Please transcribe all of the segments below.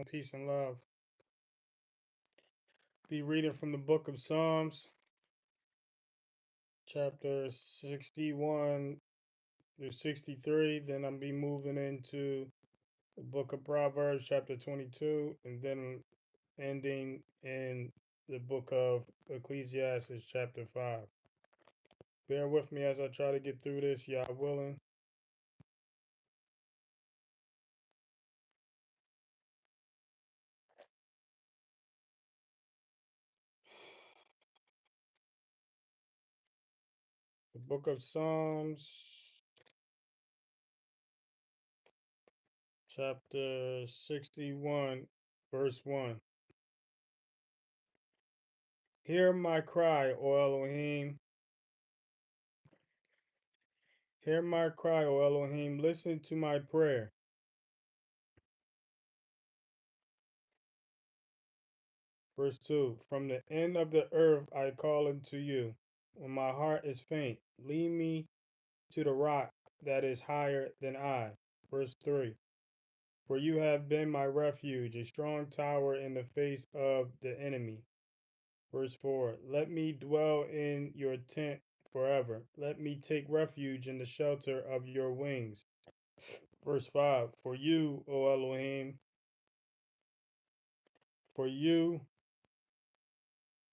Peace and love. Be reading from the book of Psalms, chapter 61 through 63. Then I'll be moving into the book of Proverbs, chapter 22, and then ending in the book of Ecclesiastes, chapter 5. Bear with me as I try to get through this, y'all willing. The book of Psalms, chapter 61, verse 1. Hear my cry, O Elohim. Hear my cry, O Elohim. Listen to my prayer. Verse 2. From the end of the earth I call unto you. When my heart is faint, lead me to the rock that is higher than I. Verse 3. For you have been my refuge, a strong tower in the face of the enemy. Verse 4. Let me dwell in your tent forever. Let me take refuge in the shelter of your wings. Verse 5. For you, O Elohim, for you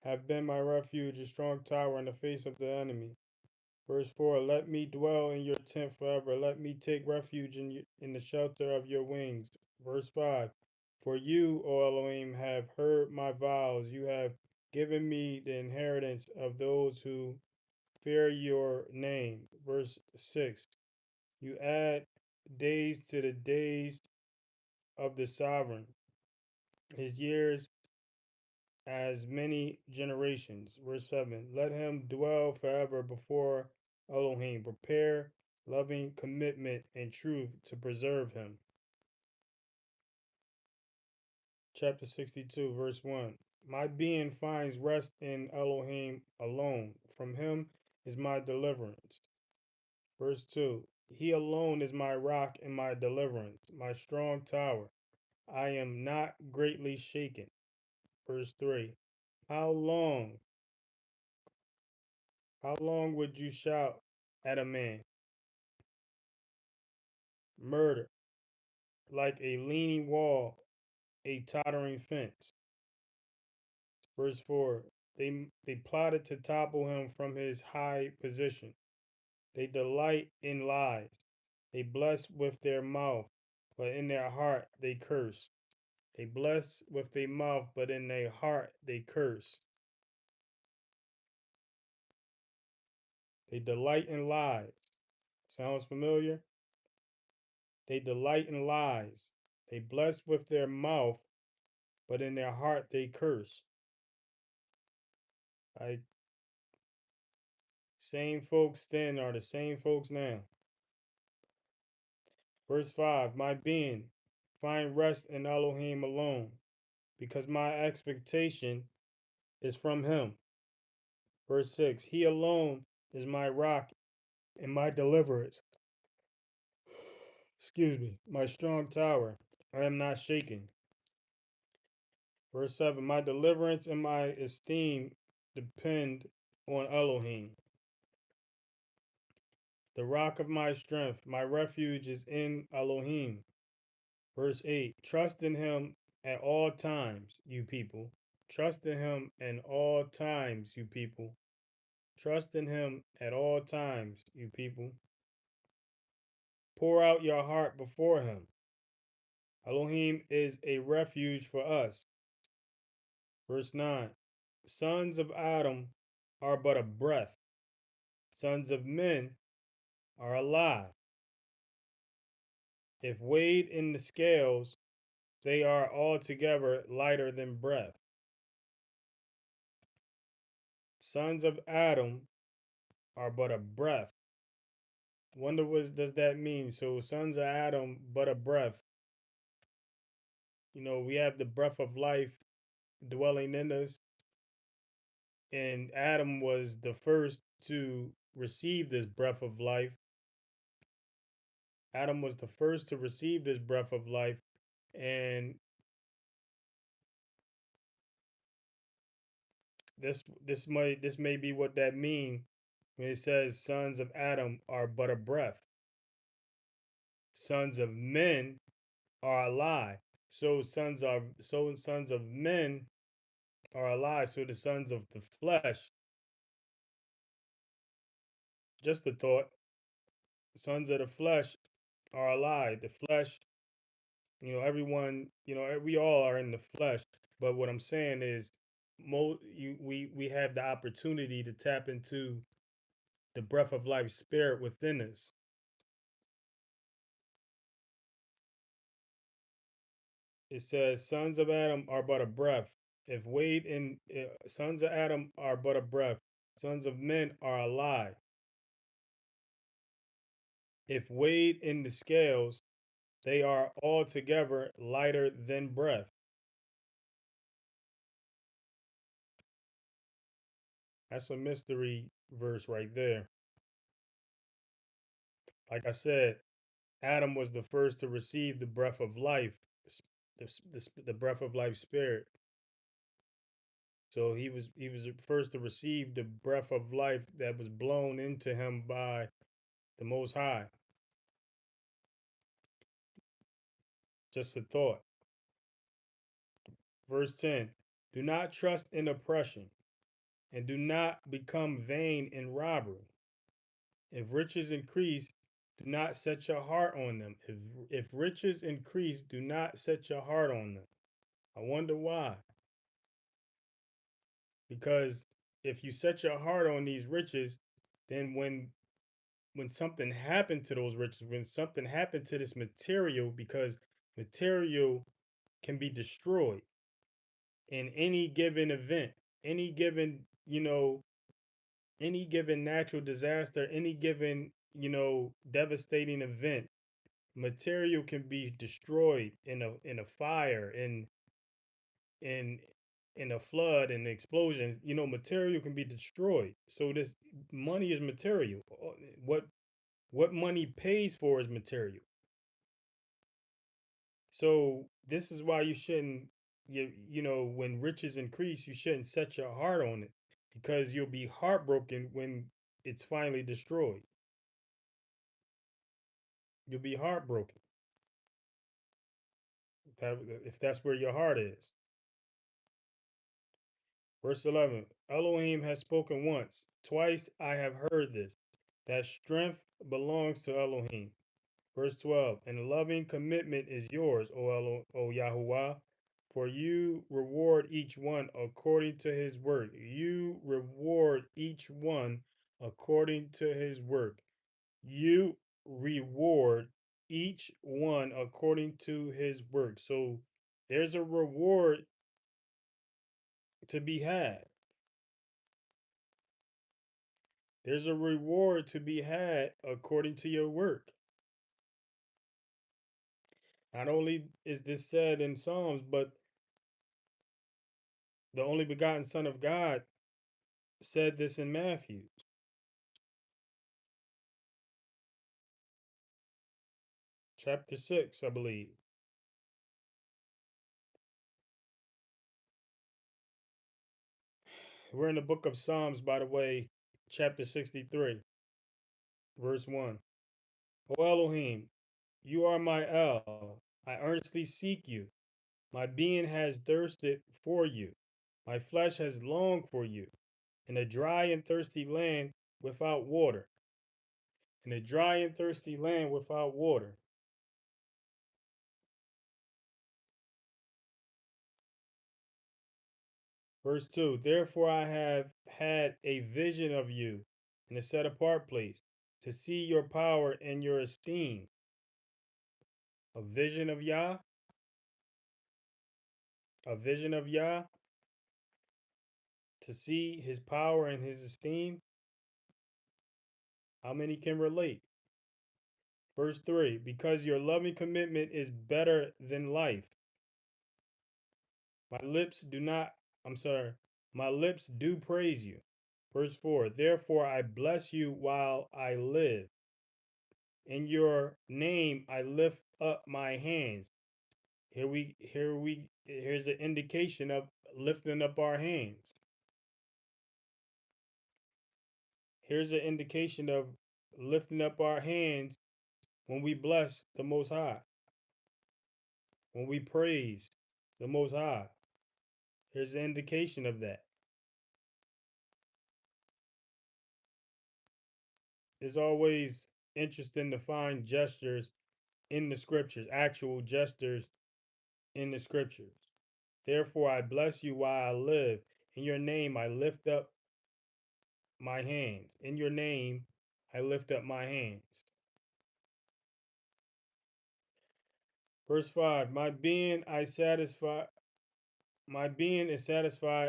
have been my refuge, a strong tower in the face of the enemy. Verse 4. Let me dwell in your tent forever. Let me take refuge in the shelter of your wings. Verse 5. For you, O Elohim, have heard my vows. You have given me the inheritance of those who fear your name. Verse 6. You add days to the days of the sovereign, his years as many generations. Verse 7. Let him dwell forever before Elohim. Prepare loving commitment and truth to preserve him. Chapter 62, verse 1. My being finds rest in Elohim alone. From him is my deliverance. Verse 2. He alone is my rock and my deliverance, my strong tower. I am not greatly shaken. Verse 3. How long How long would you shout at a man? Murder, like a leaning wall, a tottering fence. Verse 4. They plotted to topple him from his high position. They delight in lies. They bless with their mouth, but in their heart they curse. They bless with their mouth, but in their heart they curse. They delight in lies. Sounds familiar? They delight in lies. They bless with their mouth, but in their heart they curse. I Same folks then are the same folks now. Verse 5. My being find rest in Elohim alone, because my expectation is from him. Verse 6. He alone is my rock and my deliverance. Excuse me, my strong tower. I am not shaken. Verse 7. My deliverance and my esteem depend on Elohim. The rock of my strength, my refuge is in Elohim. Verse 8. Trust in him at all times, you people. Trust in him at all times, you people. Trust in him at all times, you people. Pour out your heart before him. Elohim is a refuge for us. Verse 9. Sons of Adam are but a breath. Sons of men are alive. If weighed in the scales, they are altogether lighter than breath. Sons of Adam are but a breath. Wonder what does that mean? So sons of Adam but a breath. We have the breath of life dwelling in us, and Adam was the first to receive this breath of life. Adam was the first to receive this breath of life, and this may be what that mean when it says sons of Adam are but a breath. Sons of men are a lie. So sons of men are a lie. So the sons of the flesh, just the thought, sons of the flesh are a lie. The flesh, everyone, we all are in the flesh. But what I'm saying is, we have the opportunity to tap into the breath of life spirit within us. It says, "Sons of Adam are but a breath. If weighed in, sons of Adam are but a breath. Sons of men are a lie. If weighed in the scales, they are altogether lighter than breath." That's a mystery verse right there. Like I said, Adam was the first to receive the breath of life, the breath of life spirit. So he was the first to receive the breath of life that was blown into him by the Most High. Just a thought. Verse 10. Do not trust in oppression, and do not become vain in robbery. If riches increase, do not set your heart on them. If riches increase, do not set your heart on them. I wonder why. Because if you set your heart on these riches, then when something happened to those riches, when something happened to this material, because material can be destroyed in any given event, any given, any given natural disaster, any given, devastating event, material can be destroyed in a fire, in in a flood, an explosion. Material can be destroyed. So this money is material. What what money pays for is material. So this is why you shouldn't, when riches increase, you shouldn't set your heart on it, because you'll be heartbroken when it's finally destroyed. You'll be heartbroken if that's where your heart is. Verse 11. Elohim has spoken once, twice I have heard this, that strength belongs to Elohim. Verse 12. And loving commitment is yours, O Yahuwah, for you reward each one according to his work. You reward each one according to his work. You reward each one according to his work. So there's a reward to be had. There's a reward to be had according to your work. Not only is this said in Psalms, but the only begotten Son of God said this in Matthew chapter 6, I believe. We're in the book of Psalms, by the way, chapter 63, verse 1. O Elohim, you are my El. I earnestly seek you. My being has thirsted for you. My flesh has longed for you in a dry and thirsty land without water. In a dry and thirsty land without water. Verse 2. Therefore I have had a vision of you in a set apart place to see your power and your esteem. A vision of Yah, a vision of Yah, to see his power and his esteem. How many can relate? Verse 3. Because your loving commitment is better than life. My lips do not, I'm sorry, my lips do praise you. Verse 4. Therefore I bless you while I live. In your name I lift up my hands. Here's an indication of lifting up our hands. Here's an indication of lifting up our hands when we bless the Most High, when we praise the Most High. Here's an indication of that. It's always interesting to find gestures in the scriptures, actual gestures in the scriptures. Therefore, I bless you while I live. In your name, I lift up my hands. In your name, I lift up my hands. Verse 5, my being is satisfied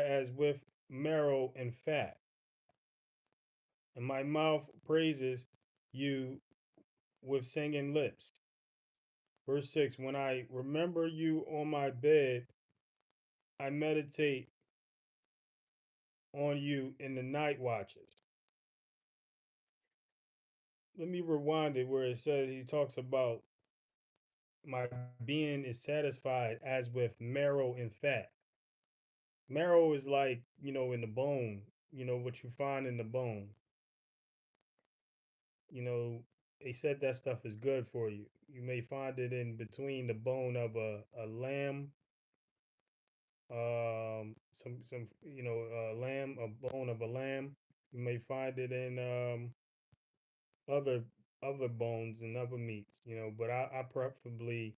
as with marrow and fat, and my mouth praises you with singing lips. Verse 6, when I remember you on my bed, I meditate on you in the night watches. Let me rewind it where it says he talks about my being is satisfied as with marrow and fat. Marrow is like, in the bone, what you find in the bone. You know, they said that stuff is good for you. You may find it in between the bone of a lamb, lamb, a bone of a lamb. You may find it in other other bones and other meats, but I preferably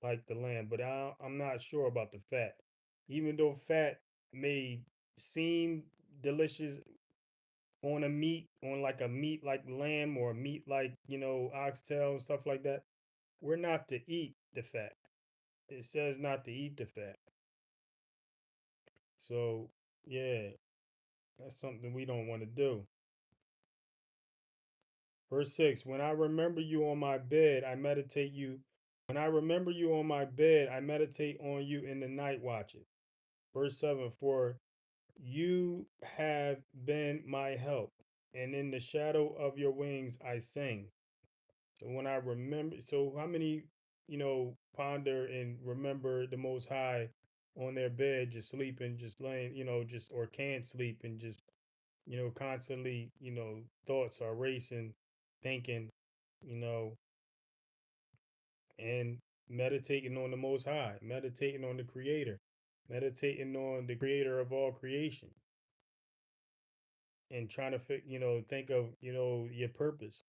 like the lamb, but I'm not sure about the fat. Even though fat may seem delicious on a meat, on like a meat like lamb or a meat like, oxtail and stuff like that, we're not to eat the fat. It says not to eat the fat. So, yeah, that's something we don't want to do. Verse 6, when I remember you on my bed, I meditate you. When I remember you on my bed, I meditate on you in the night watches. Verse 7, for you have been my help, and in the shadow of your wings I sing. So when I remember, so how many, ponder and remember the Most High on their bed, just sleeping, just laying, just, or can't sleep and just, constantly, thoughts are racing, thinking, you know, and meditating on the Most High, meditating on the Creator, meditating on the Creator of all creation, and trying to, think of, your purpose.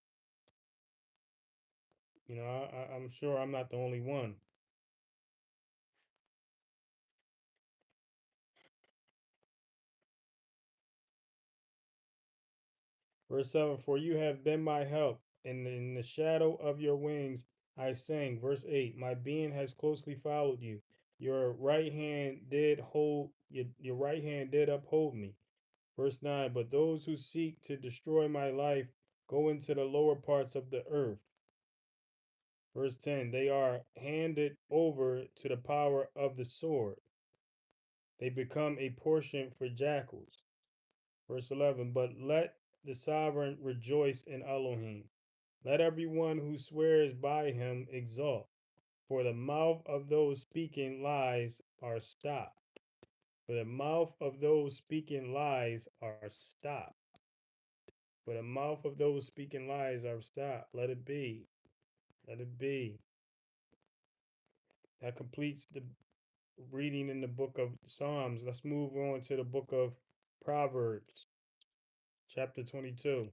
I'm sure I'm not the only one. Verse 7, for you have been my help, and in the shadow of your wings I sang. Verse 8, my being has closely followed you. Your right hand did uphold me. Verse 9, but those who seek to destroy my life go into the lower parts of the earth. Verse 10, they are handed over to the power of the sword. They become a portion for jackals. Verse 11, but let the sovereign rejoice in Elohim. Let everyone who swears by him exalt. For the mouth of those speaking lies are stopped. For the mouth of those speaking lies are stopped. For the mouth of those speaking lies are stopped. Let it be. Let it be. That completes the reading in the book of Psalms. Let's move on to the book of Proverbs, chapter 22.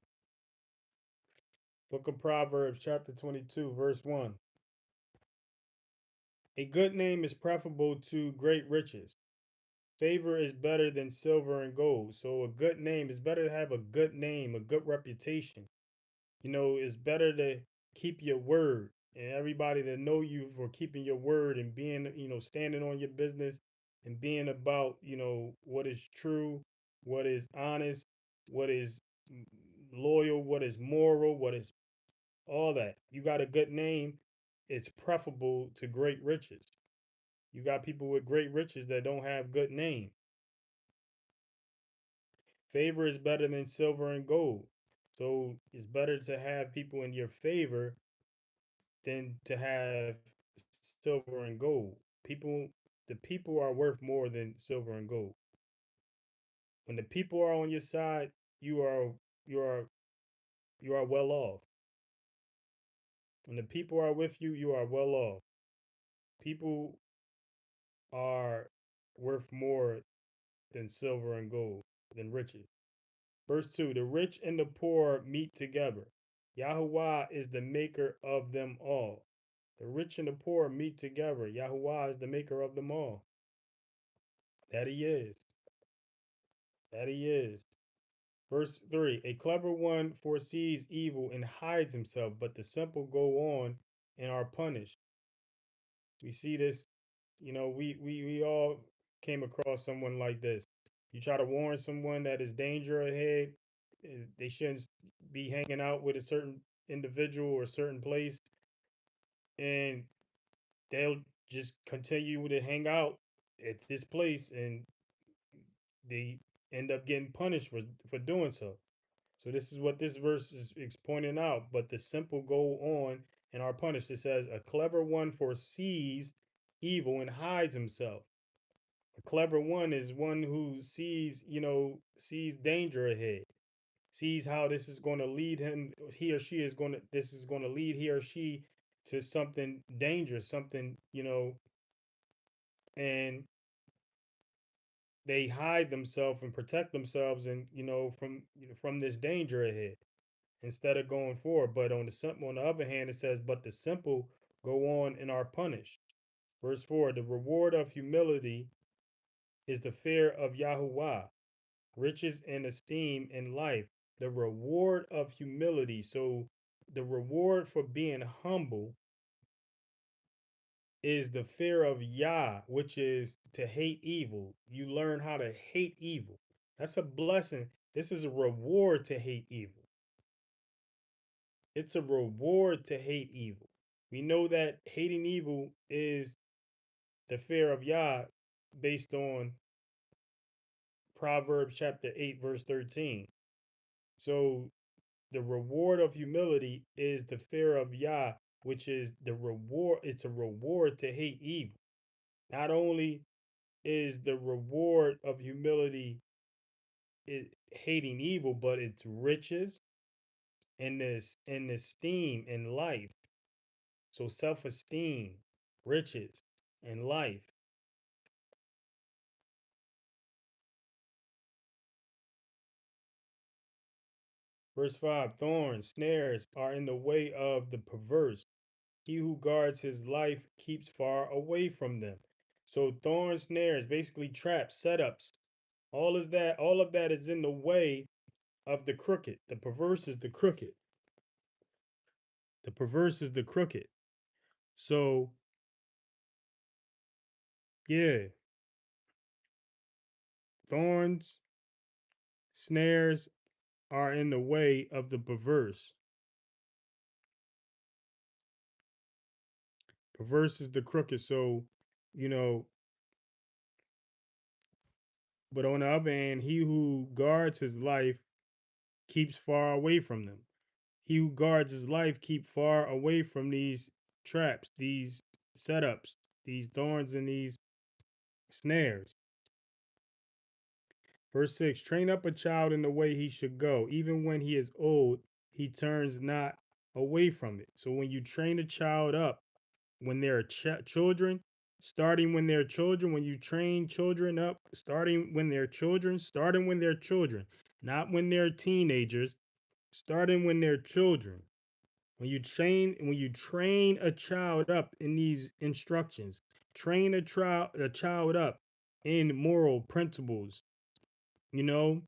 Book of Proverbs, chapter 22, verse 1. A good name is preferable to great riches. Favor is better than silver and gold. So a good name is better to have a good name, a good reputation. It's better to keep your word and everybody to know you for keeping your word and being, standing on your business and being about, what is true, what is honest, what is loyal, what is moral, what is all that. You got a good name, it's preferable to great riches. You got people with great riches that don't have good name. Favor is better than silver and gold. So it's better to have people in your favor than to have silver and gold. The people are worth more than silver and gold. When the people are on your side, you are you are well off. When the people are with you, you are well off. People are worth more than silver and gold, than riches. Verse 2, the rich and the poor meet together. Yahuwah is the maker of them all. The rich and the poor meet together. Yahuwah is the maker of them all. That he is. That he is. Verse 3, a clever one foresees evil and hides himself, but the simple go on and are punished. We see this, we all came across someone like this. You try to warn someone that is danger ahead, they shouldn't be hanging out with a certain individual or a certain place, and they'll just continue to hang out at this place, and they end up getting punished for doing so. So this is what this verse is pointing out. But the simple go on and are punished. It says, a clever one foresees evil and hides himself. A clever one is one who sees danger ahead, sees how this is going to lead him, he or she is going to, this is going to lead he or she to something dangerous, something, and they hide themselves and protect themselves and, from this danger ahead instead of going forward. But on the other hand, it says, but the simple go on and are punished. Verse 4, the reward of humility is the fear of Yahuwah, riches and esteem in life. The reward of humility. So the reward for being humble is the fear of Yah, which is to hate evil. You learn how to hate evil. That's a blessing. This is a reward to hate evil. It's a reward to hate evil. We know that hating evil is the fear of Yah based on Proverbs Chapter 8, verse 13. So the reward of humility is the fear of Yah, which is the reward. It's a reward to hate evil. Not only is the reward of humility hating evil, but it's riches and this and esteem in life. So self-esteem, riches, and life. Verse 5, thorns, snares are in the way of the perverse. He who guards his life keeps far away from them. So thorns, snares, basically traps, setups, all of that is in the way of the crooked. The perverse is the crooked. The perverse is the crooked. So yeah, thorns, snares are in the way of the perverse. Perverse is the crooked. So, you know, but on the other hand, he who guards his life keeps far away from them. He who guards his life keep far away from these traps, these setups, these thorns and these snares. Verse 6, train up a child in the way he should go. Even when he is old, he turns not away from it. So when you train a child up, when they're children, starting when they're children, when you train children up, starting when they're children, not when they're teenagers, starting when they're children. When you train a child up in these instructions, train a child up in moral principles, you know,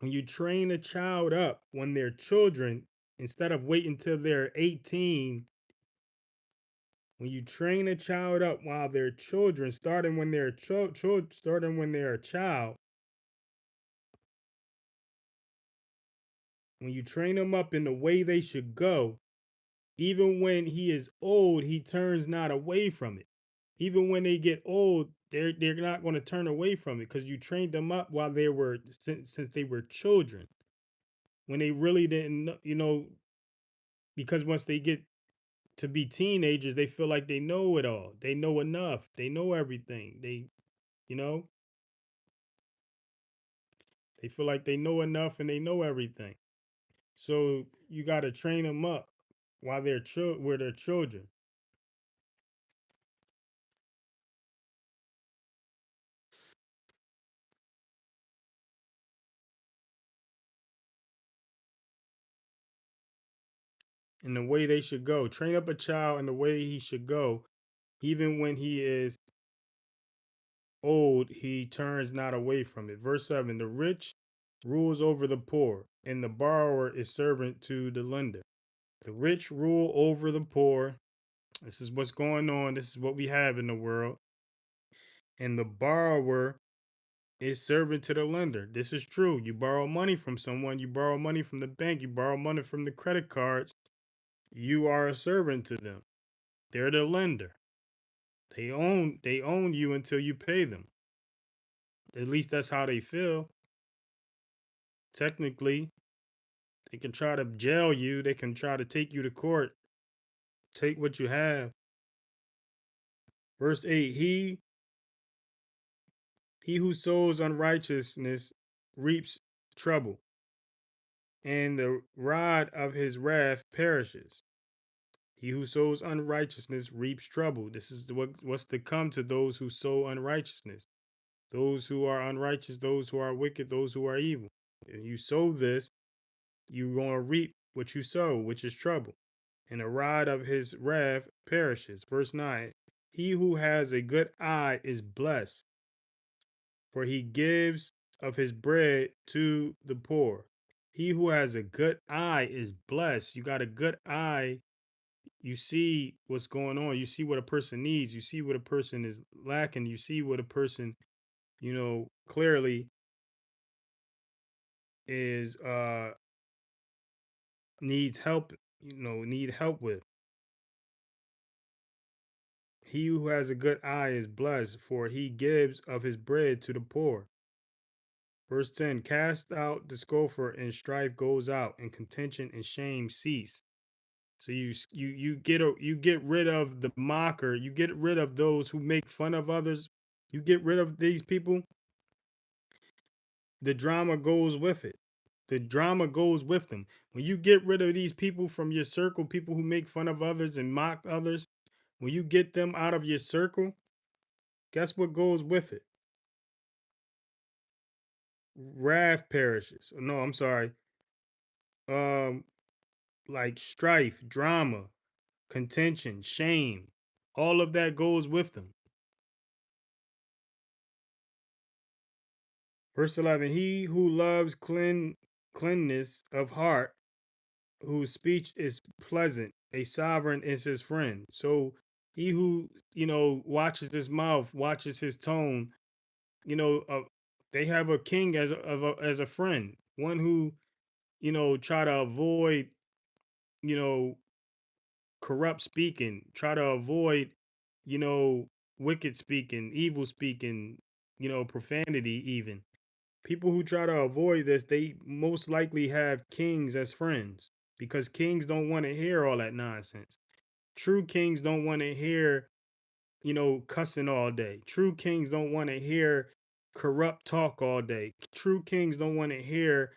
when you train a child up when they're children, instead of waiting till they're 18, when you train a child up while they're children, starting when they're starting when they're a child, when you train them up in the way they should go, even when he is old, he turns not away from it. Even when they get old, they're not going to turn away from it because you trained them up while they were since they were children. When they really didn't, because once they get to be teenagers, they feel like they know it all. They know enough. They know everything. You know, they feel like they know enough and they know everything. So you got to train them up while where they're children. In the way they should go. Train up a child in the way he should go, even when he is old, he turns not away from it. Verse 7, the rich rules over the poor, and the borrower is servant to the lender. The rich rule over the poor. This is what's going on. This is what we have in the world. And the borrower is servant to the lender. This is true. You borrow money from someone, you borrow money from the bank, you borrow money from the credit cards. You are a servant to them. They're the lender. They own you until you pay them. At least that's how they feel. Technically, they can try to jail you, they can try to take you to court, take what you have. Verse 8, he who sows unrighteousness reaps trouble, and the rod of his wrath perishes. He who sows unrighteousness reaps trouble. This is what's to come to those who sow unrighteousness. Those who are unrighteous, those who are wicked, those who are evil. If you sow this, you're going to reap what you sow, which is trouble. And the rod of his wrath perishes. Verse 9, he who has a good eye is blessed, for he gives of his bread to the poor. He who has a good eye is blessed. You got a good eye. You see what's going on. You see what a person needs. You see what a person is lacking. You see what a person, clearly is needs help, need help with. He who has a good eye is blessed, for he gives of his bread to the poor. Verse 10, cast out the scoffer, and strife goes out, and contention and shame cease. So you get rid of the mocker, you get rid of those who make fun of others. You get rid of these people, the drama goes with it. The drama goes with them. When you get rid of these people from your circle, people who make fun of others and mock others, when you get them out of your circle, guess what goes with it? Wrath perishes. No, I'm sorry. Um, like strife, drama, contention, shame, all of that goes with them. Verse 11, he who loves cleanness of heart, whose speech is pleasant, a sovereign is his friend. So he who, watches his mouth, watches his tone, you know, uh, they have a king as a friend, one who, try to avoid, you know, corrupt speaking, try to avoid, you know, wicked speaking, evil speaking, profanity even. People who try to avoid this, they most likely have kings as friends because kings don't want to hear all that nonsense. True kings don't want to hear, cussing all day. True kings don't want to hear corrupt talk all day. True kings don't want to hear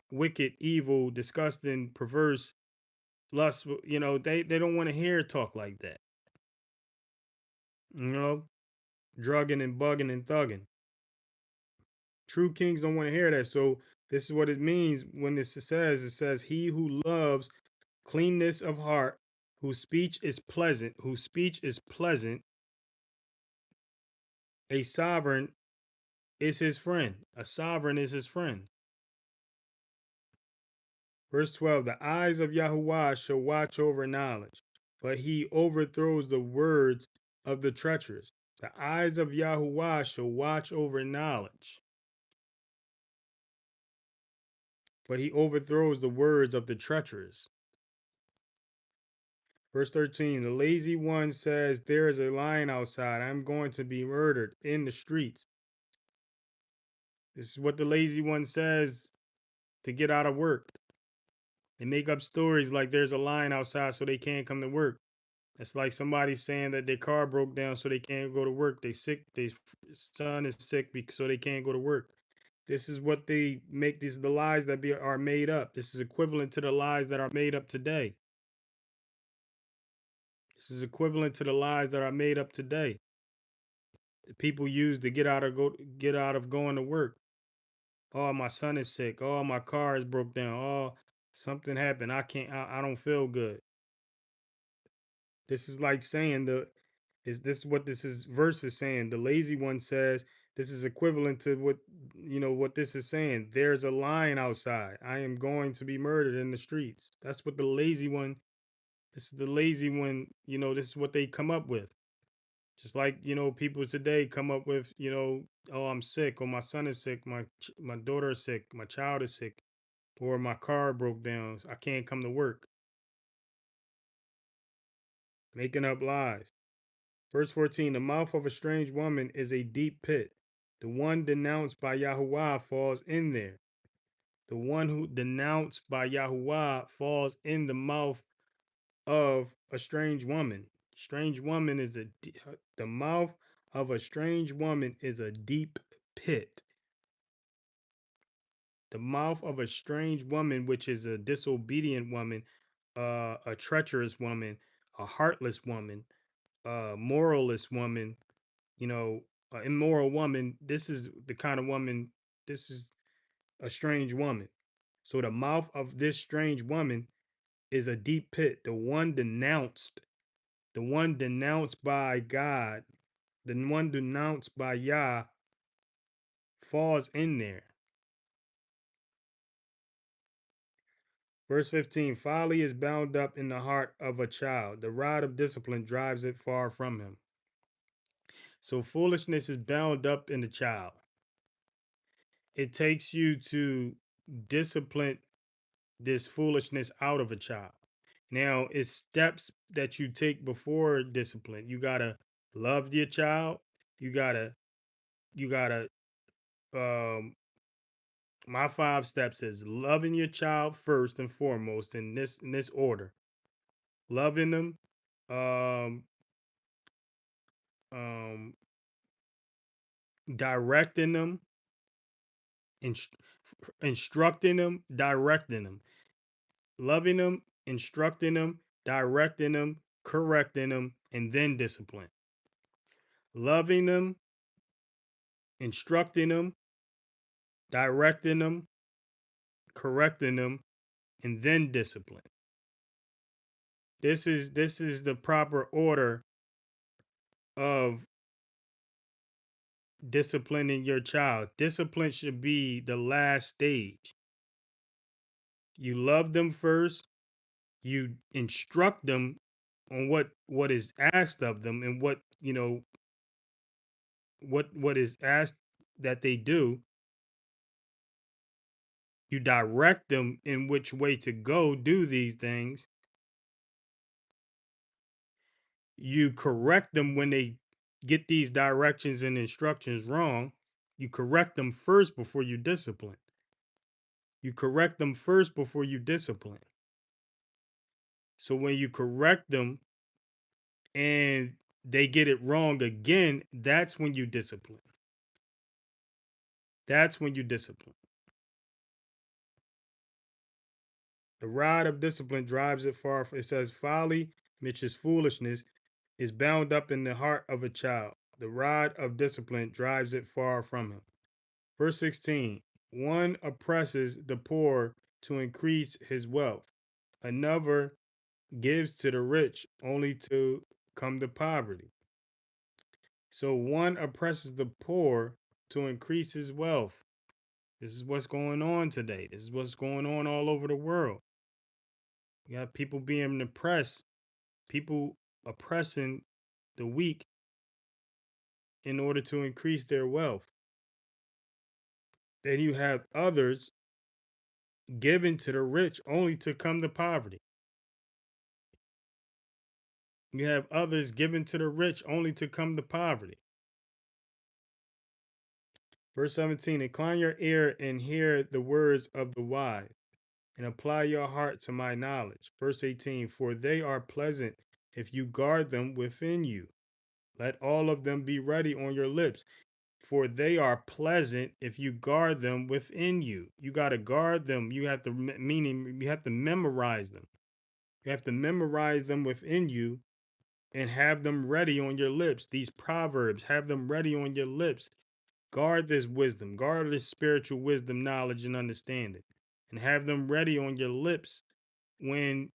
wicked, evil, disgusting, perverse, lustful, they don't want to hear talk like that. You know, drugging and bugging and thugging. True kings don't want to hear that. So this is what it means when it says, he who loves cleanness of heart, whose speech is pleasant, a sovereign is his friend. A sovereign is his friend. Verse 12, the eyes of Yahuwah shall watch over knowledge, but he overthrows the words of the treacherous. The eyes of Yahuwah shall watch over knowledge, but he overthrows the words of the treacherous. Verse 13, the lazy one says, there is a lion outside. I'm going to be murdered in the streets. This is what the lazy one says to get out of work. They make up stories like there's a lion outside so they can't come to work. It's like somebody saying that their car broke down so they can't go to work. They sick. Their son is sick so they can't go to work. This is what they make. These the lies that are made up. This is equivalent to the lies that are made up today. This is equivalent to the lies that are made up today. The people use to get out of going to work. Oh, my son is sick. Oh, my car is broke down. Oh, something happened. I don't feel good. This is like saying this what this is verse is saying. The lazy one says this is equivalent to what this is saying. There's a lion outside. I am going to be murdered in the streets. That's what the lazy one, this is the lazy one, this is what they come up with. Just like, people today come up with, oh, I'm sick, or my son is sick, my daughter is sick, my child is sick, or my car broke down. I can't come to work. Making up lies. Verse 14, the mouth of a strange woman is a deep pit. The one denounced by Yahuwah falls in there. The one who denounced by Yahuwah falls in the mouth of a strange woman. Strange woman is the mouth of a strange woman is a deep pit. The mouth of a strange woman, which is a disobedient woman, a treacherous woman, a heartless woman, a moralless woman, immoral woman. This is the kind of woman, this is a strange woman. So the mouth of this strange woman is a deep pit. The one denounced by God, the one denounced by Yah falls in there. Verse 15, folly is bound up in the heart of a child. The rod of discipline drives it far from him. So foolishness is bound up in the child. It takes you to discipline this foolishness out of a child. Now, it's steps that you take before discipline. You gotta love your child. You gotta my 5 steps is loving your child first and foremost in this order. Loving them, um, um, directing them, inst- instructing them, directing them, loving them, instructing them, directing them, correcting them, and then discipline. Loving them, instructing them, directing them, correcting them, and then discipline. This is the proper order of disciplining your child. Discipline should be the last stage. You love them first, you instruct them on what is asked of them, and what is asked that they do. You direct them in which way to go do these things. You correct them when they get these directions and instructions wrong. You correct them first before you discipline. You correct them first before you discipline. So when you correct them and they get it wrong again, that's when you discipline. That's when you discipline. The rod of discipline drives it far. It says, folly, which is foolishness, is bound up in the heart of a child. The rod of discipline drives it far from him. Verse 16, one oppresses the poor to increase his wealth. Another gives to the rich only to come to poverty. So one oppresses the poor to increase his wealth. This is what's going on today. This is what's going on all over the world. You got people being oppressed, people oppressing the weak in order to increase their wealth. Then you have others given to the rich only to come to poverty. You have others given to the rich only to come to poverty. Verse 17, incline your ear and hear the words of the wise, and apply your heart to my knowledge. Verse 18, for they are pleasant if you guard them within you. Let all of them be ready on your lips. for they are pleasant if you guard them within you. You got to guard them. You have to, meaning you have to memorize them. You have to memorize them within you and have them ready on your lips. These proverbs, have them ready on your lips. Guard this wisdom, guard this spiritual wisdom, knowledge, and understanding, and have them ready on your lips when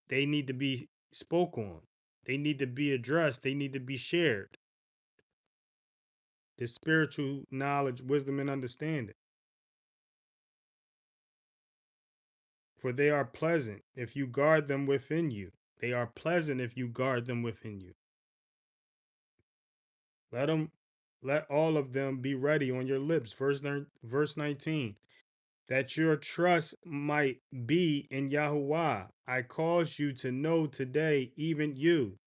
they need to be spoke on. They need to be addressed. They need to be shared. This spiritual knowledge, wisdom, and understanding. For they are pleasant if you guard them within you. They are pleasant if you guard them within you. Let them, let all of them be ready on your lips. Verse 19. That your trust might be in Yahuwah. I cause you to know today, even you.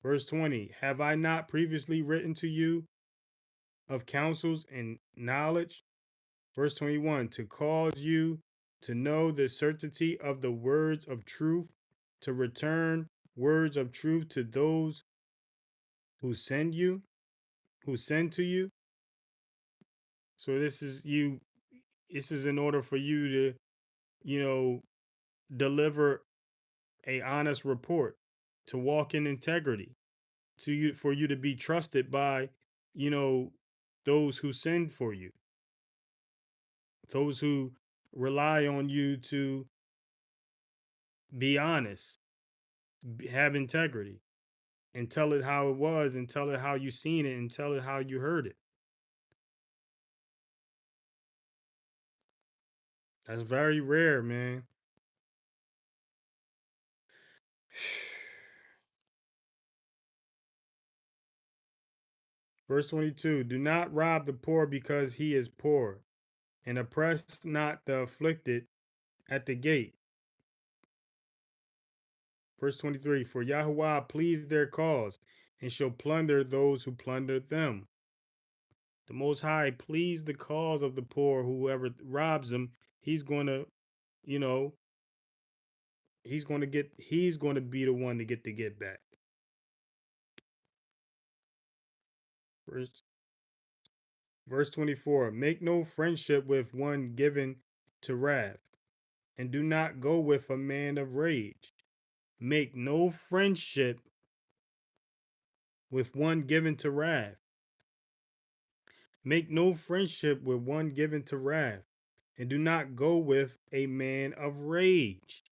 Verse 20. Have I not previously written to you of counsels and knowledge? Verse 21. To cause you to know the certainty of the words of truth, to return words of truth to those who send to you. So this is in order for you to, you know, deliver a honest report, to walk in integrity, to you, for you to be trusted by, you know, those who send for you, those who rely on you to be honest, have integrity, and tell it how it was, and tell it how you seen it, and tell it how you heard it. That's very rare, man. Verse 22. Do not rob the poor because he is poor, and oppress not the afflicted at the gate. Verse 23. For Yahuwah pleased their cause, and shall plunder those who plunder them. The Most High pleased the cause of the poor. Whoever robs them, he's going to, you know, he's going to be the one to get back. Verse, verse 24. Make no friendship with one given to wrath, and do not go with a man of rage. Make no friendship with one given to wrath. Make no friendship with one given to wrath, and do not go with a man of rage.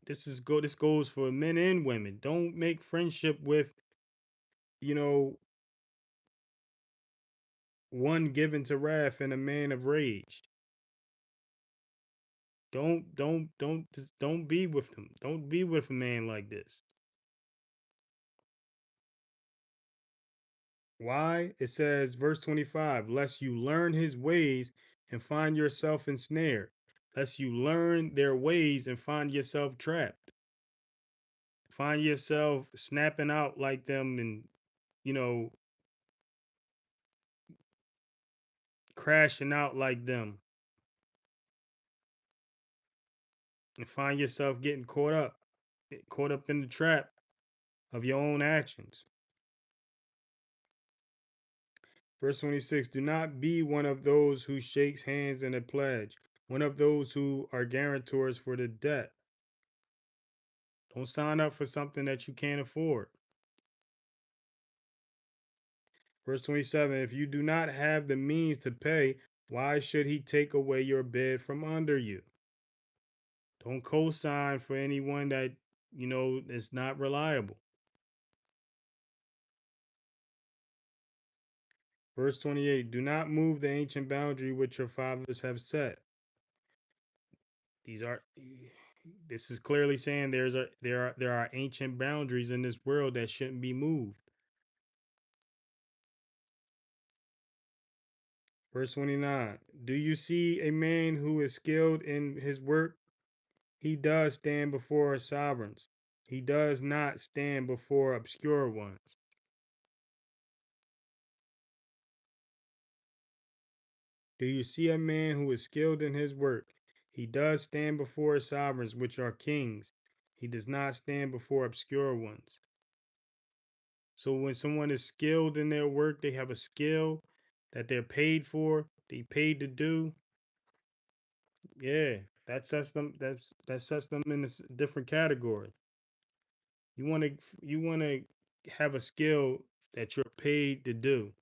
This goes for men and women. Don't make friendship with, you know, one given to wrath and a man of rage. Don't be with them. Don't be with a man like this. Why? It says, verse 25, lest you learn his ways and find yourself ensnared, lest you learn their ways and find yourself trapped, find yourself snapping out like them, and, you know, crashing out like them, and find yourself getting caught up in the trap of your own actions. Verse 26, do not be one of those who shakes hands in a pledge, one of those who are guarantors for the debt. Don't sign up for something that you can't afford. Verse 27, if you do not have the means to pay, why should he take away your bed from under you? Don't co-sign for anyone that, you know, is not reliable. Verse 28, do not move the ancient boundary which your fathers have set. These are This is clearly saying there are ancient boundaries in this world that shouldn't be moved. Verse 29, do you see a man who is skilled in his work? He does stand before sovereigns. He does not stand before obscure ones. Do you see a man who is skilled in his work? He does stand before sovereigns, which are kings. He does not stand before obscure ones. So when someone is skilled in their work, they have a skill that they're paid for, they paid to do. Yeah, that sets them in a different category. You want to have a skill that you're paid to do.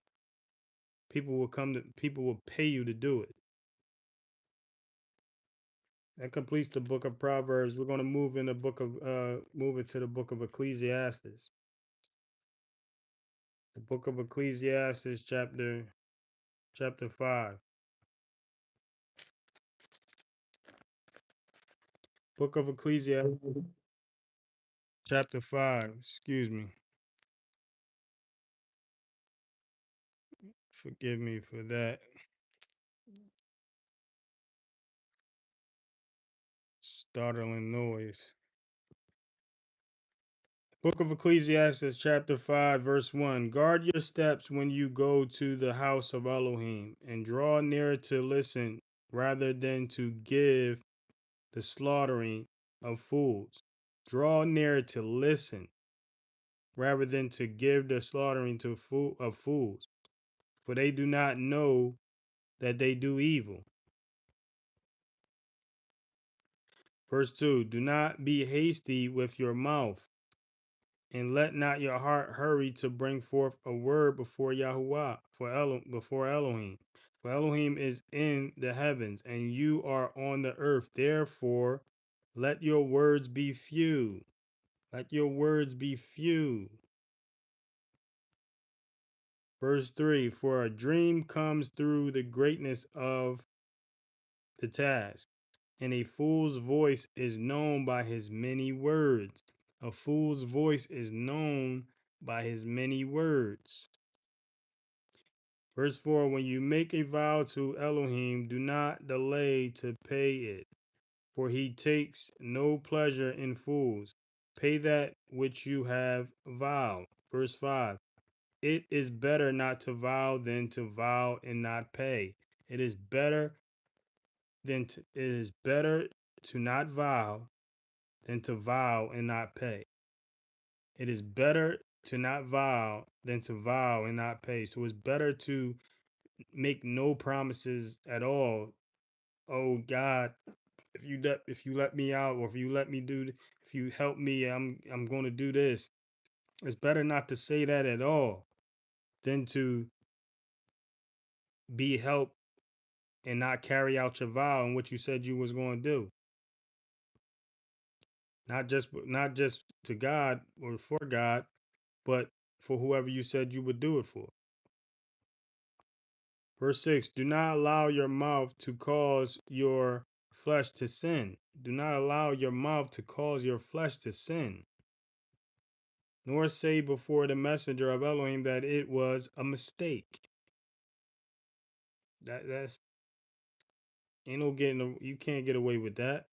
People will pay you to do it. That completes the book of Proverbs. We're going to move into the book of Ecclesiastes. The book of Ecclesiastes chapter 5. Book of Ecclesiastes chapter 5. Excuse me. Forgive me for that. Startling noise. Book of Ecclesiastes chapter 5 verse 1. Guard your steps when you go to the house of Elohim, and draw near to listen rather than to give the slaughtering of fools. Draw near to listen rather than to give the slaughtering of fools, for they do not know that they do evil. Verse 2. Do not be hasty with your mouth, and let not your heart hurry to bring forth a word before Yahuwah, before Elohim. For Elohim is in the heavens, and you are on the earth. Therefore, let your words be few. Let your words be few. Verse 3. For a dream comes through the greatness of the task, and a fool's voice is known by his many words. A fool's voice is known by his many words. Verse 4. When you make a vow to Elohim, do not delay to pay it, for he takes no pleasure in fools. Pay that which you have vowed. Verse 5. It is better not to vow than to vow and not pay. It is better to not vow than to vow and not pay. It is better to not vow than to vow and not pay. So it's better to make no promises at all. Oh God, if you let me out, or if you let me if you help me, I'm going to do this. It's better not to say that at all than to be helped and not carry out your vow and what you said you was going to do. Not just to God or for God, but for whoever you said you would do it for. Verse 6. Do not allow your mouth to cause your flesh to sin. Do not allow your mouth to cause your flesh to sin. Nor say before the messenger of Elohim that it was a mistake. That's ain't no getting. You can't get away with that.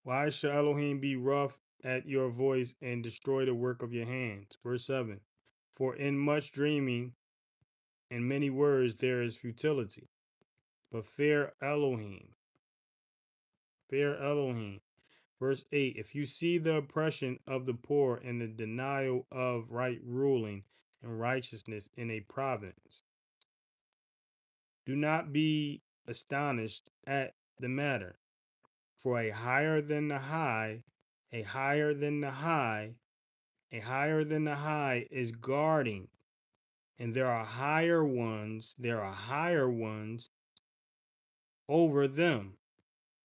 Why shall Elohim be rough at your voice and destroy the work of your hands? Verse 7. For in much dreaming and many words there is futility. But fear Elohim. Fear Elohim. Verse 8. If you see the oppression of the poor and the denial of right ruling and righteousness in a province, do not be astonished at the matter. For a higher than the high, a higher than the high, a higher than the high is guarding. And there are higher ones over them.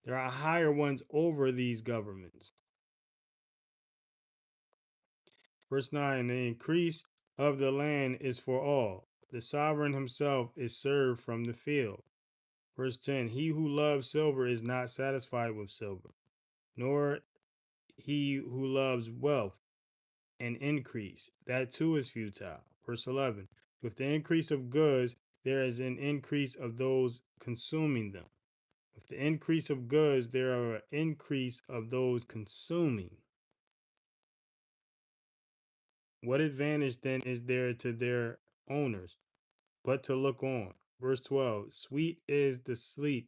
There are higher ones over these governments. Verse 9, the increase of the land is for all. The sovereign himself is served from the field. Verse 10, he who loves silver is not satisfied with silver, nor he who loves wealth and increase. That too is futile. Verse 11, with the increase of goods, there is an increase of those consuming them. With the increase of goods, there are an increase of those consuming. What advantage then is there to their owners but to look on? Verse 12, sweet is the sleep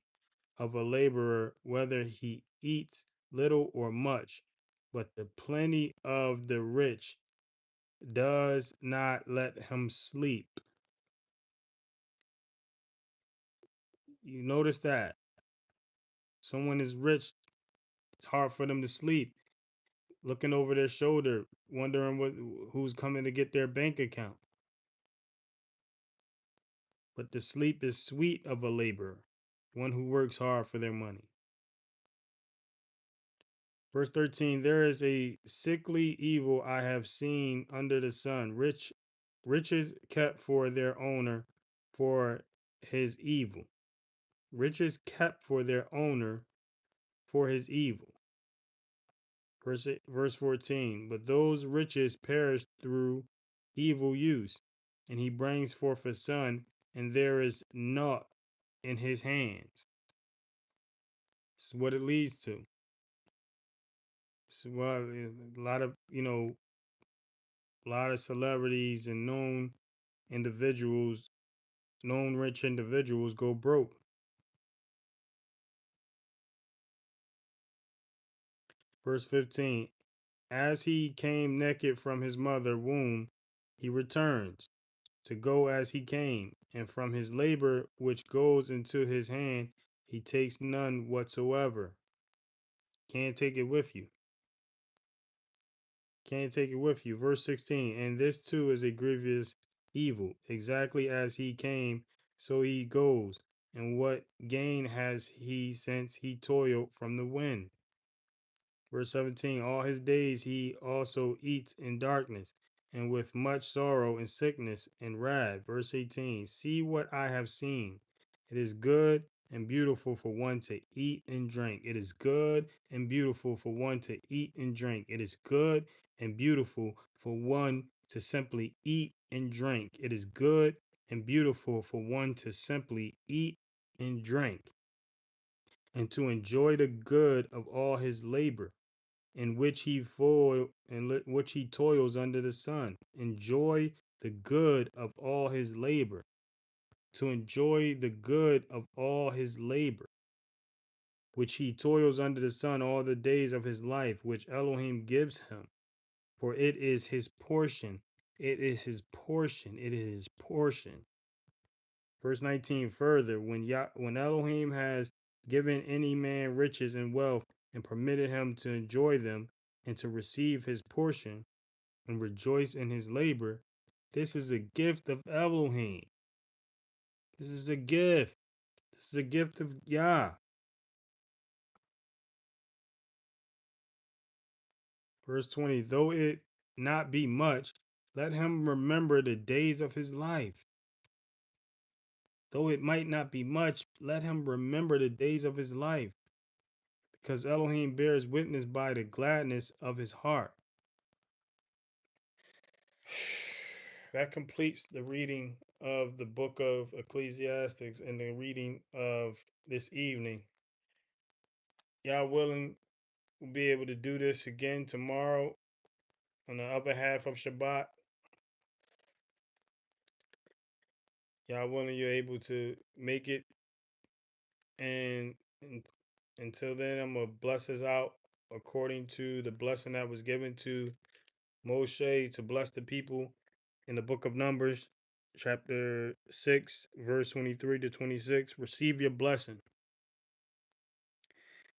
of a laborer, whether he eats little or much, but the plenty of the rich does not let him sleep. You notice that someone is rich, it's hard for them to sleep, looking over their shoulder, wondering who's coming to get their bank account. But the sleep is sweet of a laborer, one who works hard for their money. Verse 13, there is a sickly evil I have seen under the sun, riches kept for their owner for his evil. Riches kept for their owner for his evil. Verse 14, but those riches perish through evil use, and he brings forth a son, and there is naught in his hands. This is what it leads to. So, well, a lot of, a lot of celebrities and individuals, known rich individuals go broke. Verse 15, as he came naked from his mother womb, he returns to go as he came, and from his labor which goes into his hand, he takes none whatsoever. Can't take it with you. Can't take it with you. Verse 16, and this too is a grievous evil. Exactly as he came, so he goes. And what gain has he since he toiled from the wind? Verse 17, all his days he also eats in darkness, and with much sorrow and sickness and wrath. Verse 18, see what I have seen. It is good and beautiful for one to eat and drink. It is good and beautiful for one to eat and drink. It is good and beautiful for one to simply eat and drink. It is good and beautiful for one to simply eat and drink, and to enjoy the good of all his labor in which he toils under the sun. Enjoy the good of all his labor. To enjoy the good of all his labor, which he toils under the sun all the days of his life, which Elohim gives him. For it is his portion. It is his portion. It is his portion. Verse 19 further, when Elohim has given any man riches and wealth and permitted him to enjoy them and to receive his portion and rejoice in his labor, this is a gift of Elohim. This is a gift. This is a gift of Yah. Verse 20, though it not be much, let him remember the days of his life. Though it might not be much, let him remember the days of his life, because Elohim bears witness by the gladness of his heart. That completes the reading of the book of Ecclesiastes and the reading of this evening. Y'all willing, we'll be able to do this again tomorrow on the other half of Shabbat. Y'all willing, you're able to make it. And until then, I'm going to bless us out according to the blessing that was given to Moshe to bless the people in the book of Numbers, chapter 6, verse 23 to 26. Receive your blessing.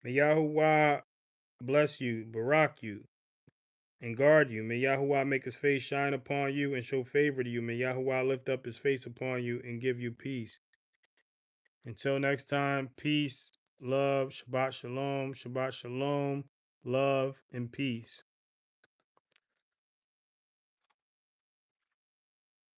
May Yahuwah bless you, barak you, and guard you. May Yahuwah make his face shine upon you and show favor to you. May Yahuwah lift up his face upon you and give you peace. Until next time, peace, love, Shabbat Shalom, love, and peace.